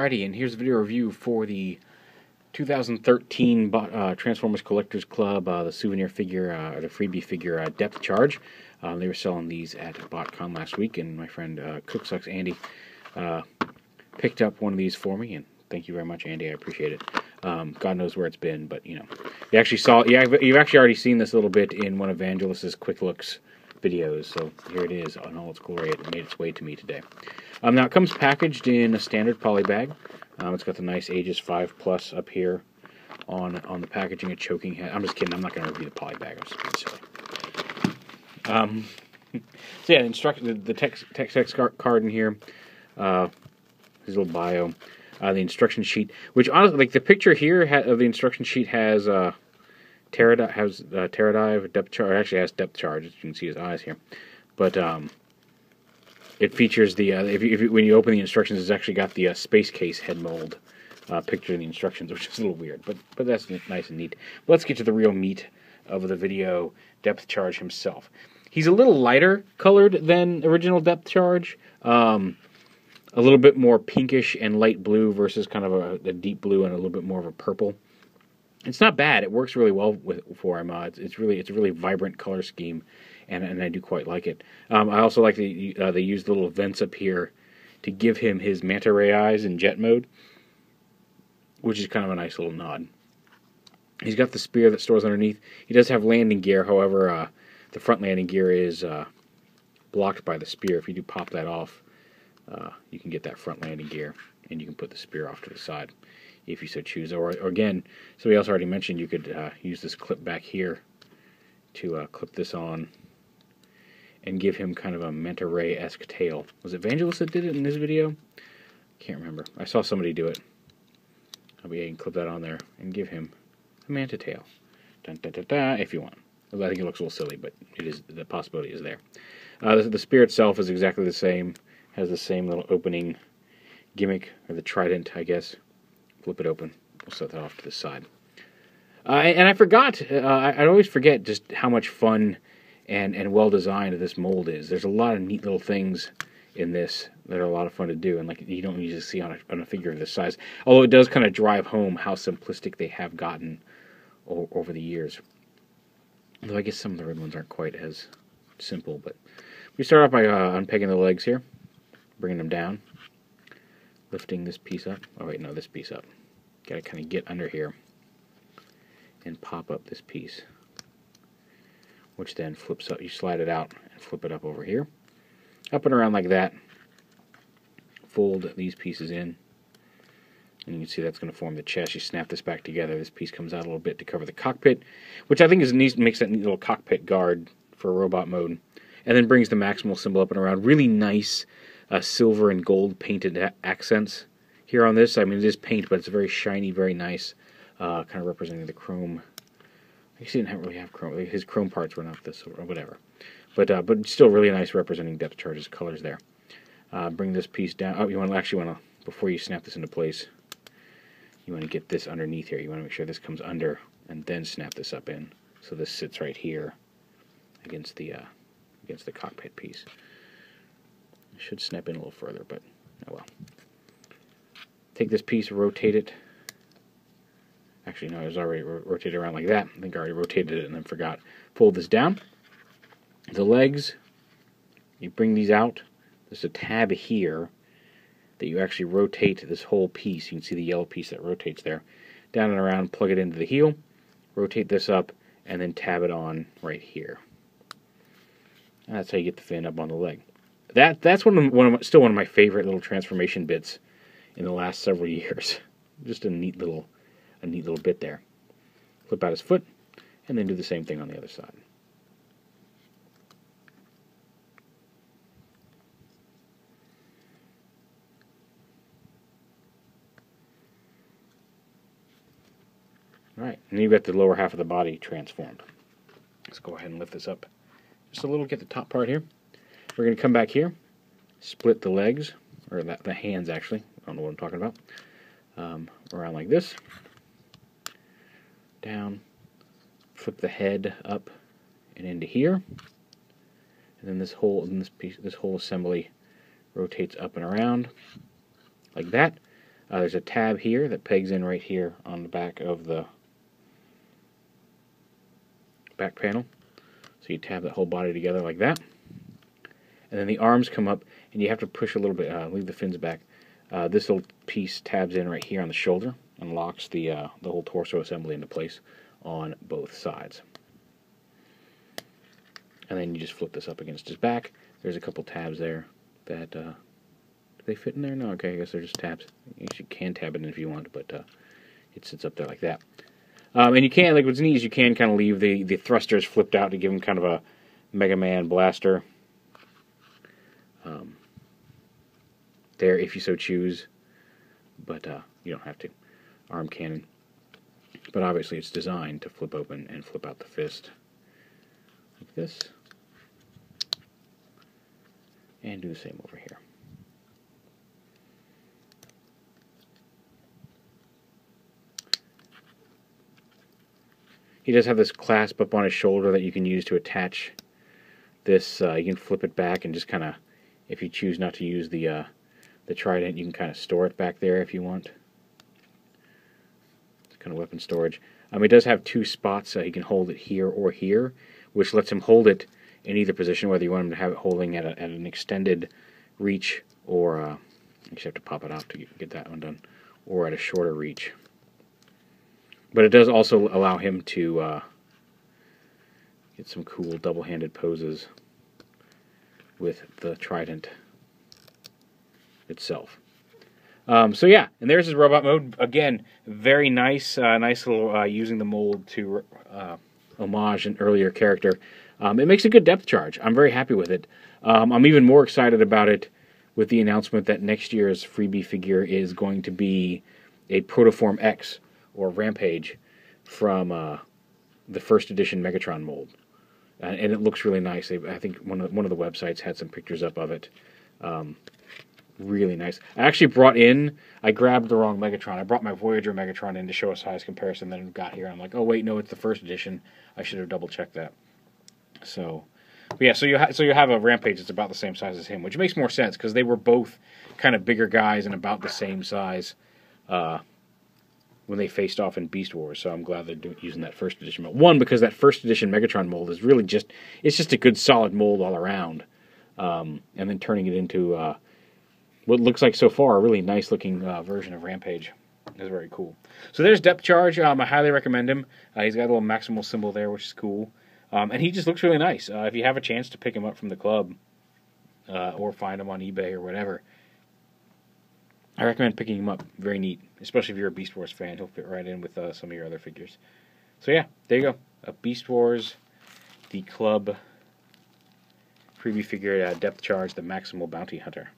Alrighty, and here's a video review for the 2013 Transformers Collectors Club, the souvenir figure, or the freebie figure, Depth Charge. They were selling these at BotCon last week, and my friend Cooksucks Andy picked up one of these for me, and thank you very much, Andy. I appreciate it. God knows where it's been, but you know, you actually saw. Yeah, you've actually already seen this a little bit in one of Evangelist's Quick Looks videos, so here it is in all its glory. It made its way to me today. Now it comes packaged in a standard poly bag. It's got the nice Aegis 5+ up here on the packaging, a choking head. I'm just kidding. I'm not going to review the poly bag. I'm just being silly. So yeah, the text card in here. His little bio. The instruction sheet, which honestly, like the picture here of the instruction sheet has Terradive depth charge. Actually has depth charge. As you can see his eyes here, but it features the when you open the instructions, it's actually got the space case head mold picture in the instructions, which is a little weird, but that's nice and neat. But let's get to the real meat of the video. Depth charge himself. He's a little lighter colored than original depth charge. A little bit more pinkish and light blue versus kind of a deep blue and a little bit more of a purple. It's not bad. It works really well for him. It's a really vibrant color scheme, and I do quite like it. I also like they use the little vents up here to give him his manta ray eyes in jet mode, which is kind of a nice little nod. He's got the spear that stores underneath. He does have landing gear, however, the front landing gear is blocked by the spear. If you do pop that off, you can get that front landing gear, and you can put the spear off to the side if you so choose. Or again, somebody else already mentioned you could use this clip back here to clip this on and give him kind of a manta ray-esque tail. Was it Evangelist that did it in this video? Can't remember. I saw somebody do it. I'll be able to clip that on there and give him a manta tail. Dun, dun, dun, dun, if you want. I think it looks a little silly, but it is, the possibility is there. The spear itself is exactly the same. Has the same little opening gimmick, or the trident, I guess. Flip it open. We'll set that off to the side. And I forgot, I always forget just how much fun and well-designed this mold is. There's a lot of neat little things in this that are a lot of fun to do, and like you don't usually see on a figure of this size. Although it does kind of drive home how simplistic they have gotten over the years. Though I guess some of the red ones aren't quite as simple. But we start off by unpegging the legs here. Bringing them down, lifting this piece up. Oh wait, no, this piece up. Got to kind of get under here and pop up this piece, which then flips up. You slide it out and flip it up over here, up and around like that. Fold these pieces in, and you can see that's going to form the chest. You snap this back together. This piece comes out a little bit to cover the cockpit, which I think is neat. Makes that neat little cockpit guard for robot mode, and then brings the Maximal symbol up and around. Really nice. Silver and gold painted accents here on this. I mean, it is paint, but it's very shiny, very nice, kind of representing the chrome. I guess he didn't really have chrome. His chrome parts were not this or whatever, but still really nice, representing depth charges colors there. Bring this piece down. Oh, you actually want to, before you snap this into place, you want to get this underneath here. You want to make sure this comes under, and then snap this up in, so this sits right here against the cockpit piece. Should snap in a little further, but oh well. Take this piece, rotate it. Actually, no, it was already rotated around like that. I think I already rotated it and then forgot. Fold this down. The legs, you bring these out. There's a tab here that you actually rotate this whole piece. You can see the yellow piece that rotates there. Down and around, plug it into the heel, rotate this up, and then tab it on right here. And that's how you get the fin up on the leg. That's still one of my favorite little transformation bits in the last several years. Just a neat little bit there. Flip out his foot, and then do the same thing on the other side. All right, and you've got the lower half of the body transformed. Let's go ahead and lift this up just a little. Get the top part here. We're going to come back here, split the legs, or the hands actually, I don't know what I'm talking about, around like this, down, flip the head up and into here, and then this whole assembly rotates up and around like that. There's a tab here that pegs in right here on the back of the back panel. So you tab that whole body together like that. And then the arms come up, and you have to push a little bit, leave the fins back. This little piece tabs in right here on the shoulder and locks the whole torso assembly into place on both sides. And then you just flip this up against his back. There's a couple tabs there that, do they fit in there? No, okay, I guess they're just tabs. You can tab it in if you want, but it sits up there like that. And you can, like what's neat is you can kind of leave the thrusters flipped out to give them kind of a Mega Man blaster. There, if you so choose, but you don't have to. Arm cannon. But obviously it's designed to flip open and flip out the fist. Like this. And do the same over here. He does have this clasp up on his shoulder that you can use to attach this. You can flip it back and just kind of, if you choose not to use the trident, you can kind of store it back there if you want. It's kind of weapon storage. It does have two spots, so he can hold it here or here, which lets him hold it in either position, whether you want him to have it holding at an extended reach, or you just have to pop it out to get that one done, or at a shorter reach. But it does also allow him to get some cool double-handed poses with the trident itself. So yeah, and there's his robot mode. Again, very nice, nice little using the mold to homage an earlier character. It makes a good depth charge. I'm very happy with it. I'm even more excited about it with the announcement that next year's Freebie figure is going to be a Protoform X, or Rampage, from the first edition Megatron mold. And it looks really nice. I think one of the websites had some pictures up of it. Really nice. I actually I grabbed the wrong Megatron. I brought my Voyager Megatron in to show a size comparison, then it got here. I'm like, oh wait, no, it's the first edition. I should have double checked that. So, but yeah, so you have a Rampage that's about the same size as him, which makes more sense because they were both kind of bigger guys and about the same size when they faced off in Beast Wars. So I'm glad they're using that first edition mold. One, because that first edition Megatron mold is really just a good solid mold all around, and then turning it into what looks like so far a really nice looking version of Rampage is very cool. So there's Depth Charge. I highly recommend him. He's got a little maximal symbol there, which is cool. And he just looks really nice. If you have a chance to pick him up from the club or find him on eBay or whatever, I recommend picking him up. Very neat, especially if you're a Beast Wars fan. He'll fit right in with some of your other figures. So yeah, there you go. A Beast Wars, the club Freebie figure, Depth Charge, the Maximal Bounty Hunter.